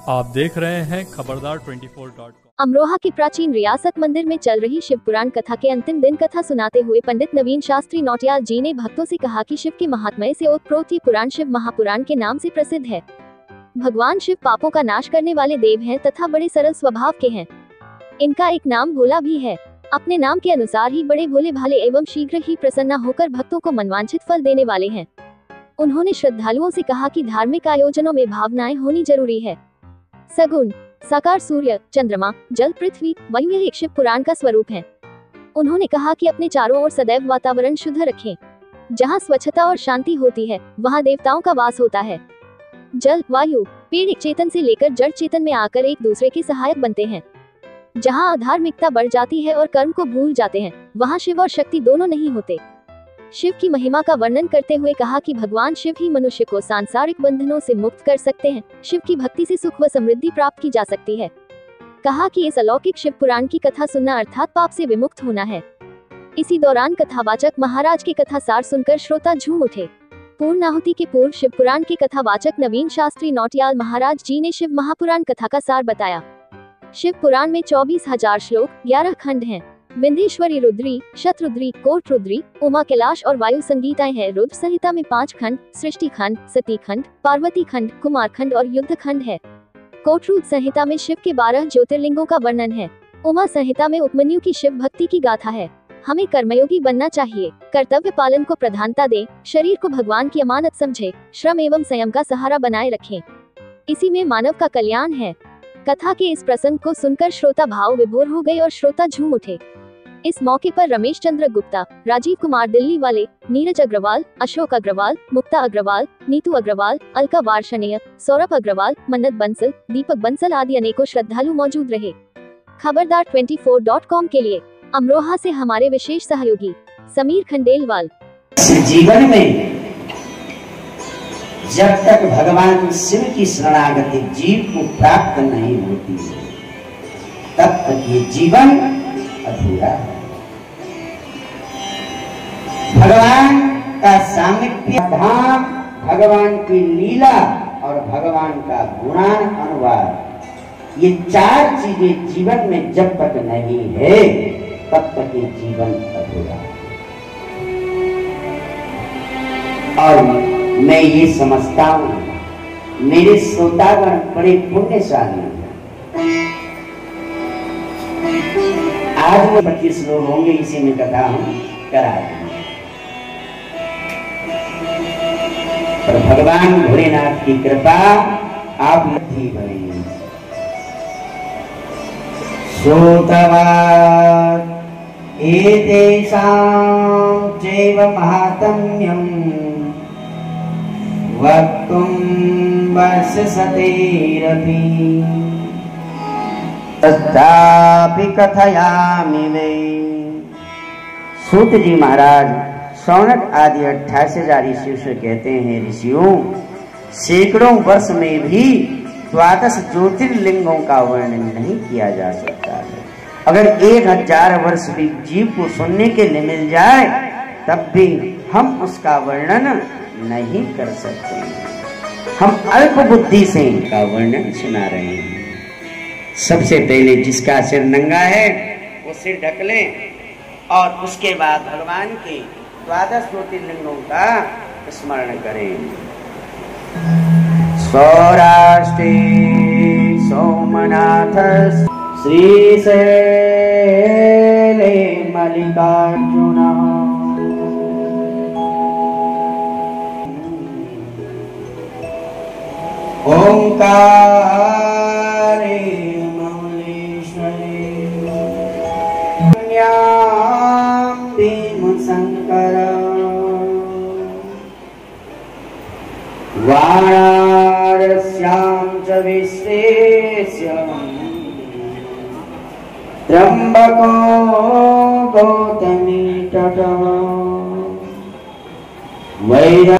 आप देख रहे हैं खबरदार 24.com। अमरोहा के प्राचीन रियासत मंदिर में चल रही शिव पुराण कथा के अंतिम दिन कथा सुनाते हुए पंडित नवीन शास्त्री नौटियाल जी ने भक्तों से कहा कि शिव के महात्म्य से ओतप्रोत ये पुराण शिव महापुराण के नाम से प्रसिद्ध है। भगवान शिव पापों का नाश करने वाले देव हैं तथा बड़े सरल स्वभाव के हैं। इनका एक नाम भोला भी है। अपने नाम के अनुसार ही बड़े भोले भाले एवं शीघ्र ही प्रसन्न होकर भक्तों को मनवांछित फल देने वाले हैं। उन्होंने श्रद्धालुओं से कहा कि धार्मिक आयोजनों में भावनाएं होनी जरूरी है। सगुण साकार सूर्य, चंद्रमा, जल, पृथ्वी, वायु यह एक शिव पुराण का स्वरूप है। उन्होंने कहा कि अपने चारों ओर सदैव वातावरण शुद्ध रखें। जहाँ स्वच्छता और शांति होती है वहाँ देवताओं का वास होता है। जल, वायु, पेड़ एक चेतन से लेकर जड़ चेतन में आकर एक दूसरे के सहायक बनते हैं। जहाँ अधार्मिकता बढ़ जाती है और कर्म को भूल जाते हैं वहाँ शिव और शक्ति दोनों नहीं होते। शिव की महिमा का वर्णन करते हुए कहा कि भगवान शिव ही मनुष्य को सांसारिक बंधनों से मुक्त कर सकते हैं। शिव की भक्ति से सुख व समृद्धि प्राप्त की जा सकती है। कहा कि इस अलौकिक शिव पुराण की कथा सुनना अर्थात पाप से विमुक्त होना है। इसी दौरान कथावाचक महाराज की कथा सार सुनकर श्रोता झूम उठे। पूर्णाहुति के पूर्व शिव पुराण के कथावाचक नवीन शास्त्री नौटियाल महाराज जी ने शिव महापुराण कथा का सार बताया। शिव पुराण में 24,000 श्लोक, 11 खंड हैं। विंध्येश्वरी रुद्री, शतरुद्री, कोट रुद्री, उमा कैलाश और वायु संगीताएं हैं। रुद्र संहिता में 5 खंड, सृष्टि खंड, सती खंड, पार्वती खंड, कुमार खंड और युद्ध खंड है। कोटरुद्र संहिता में शिव के 12 ज्योतिर्लिंगों का वर्णन है। उमा संहिता में उपमन्यु की शिव भक्ति की गाथा है। हमें कर्मयोगी बनना चाहिए, कर्तव्य पालन को प्रधानता दें, शरीर को भगवान की अमानत समझे, श्रम एवं संयम का सहारा बनाए रखें। इसी में मानव का कल्याण है। कथा के इस प्रसंग को सुनकर श्रोता भाव विभोर हो गए और श्रोता झूम उठे। इस मौके पर रमेश चंद्र गुप्ता, राजीव कुमार दिल्ली वाले, नीरज अग्रवाल, अशोक अग्रवाल, मुक्ता अग्रवाल, नीतू अग्रवाल, अलका वार्षणेय, सौरभ अग्रवाल, मन्नत बंसल, दीपक बंसल आदि अनेकों श्रद्धालु मौजूद रहे। खबरदार 24.com के लिए अमरोहा से हमारे विशेष सहयोगी समीर खंडेलवाल। जीवन में जब तक भगवान शिव की शरणागति जीव को प्राप्त नहीं होती है तब तक ये जीवन अधूरा है। भगवान का सामिप्य धाम, भगवान की लीला और भगवान का गुणान अनुवाद, ये 4 चीजें जीवन में जब तक नहीं है तब तक ये जीवन अधूरा है। और मैं ये समझता हूं मेरे श्रोतागण बड़े पुण्यशाली हैं। आज वो 25 लोग होंगे, इसी में कथा हम करा देंगे। पर भगवान भोलेनाथ की कृपा आप थी भरी। श्रोतवाद एतेषां चैव महात्म्यं वक्तुं वर्षसतेरपि तथापि कथयामि वै। सूत जी महाराज शौनक आदि 28,000 ऋषियों से कहते हैं, ऋषियों सैकड़ों वर्ष में भी 12 ज्योतिर्लिंगों का वर्णन नहीं किया जा सकता है। अगर 1000 वर्ष भी जीव को सुनने के लिए मिल जाए तब भी हम उसका वर्णन नहीं कर सकते। हम अल्प बुद्धि से इनका वर्णन सुना रहे हैं। सबसे पहले जिसका सिर नंगा है वो सिर ढक लें और उसके बाद भगवान के 12 ज्योतिर्लिंगों का स्मरण करें। सौराष्ट्रे सोमनाथ श्रीशैले मल्लिकार्जुन ओंकारे शंकर वाराणस्यां च विश्वेश्वरं त्र्यंबको गौतमी तटः वैरा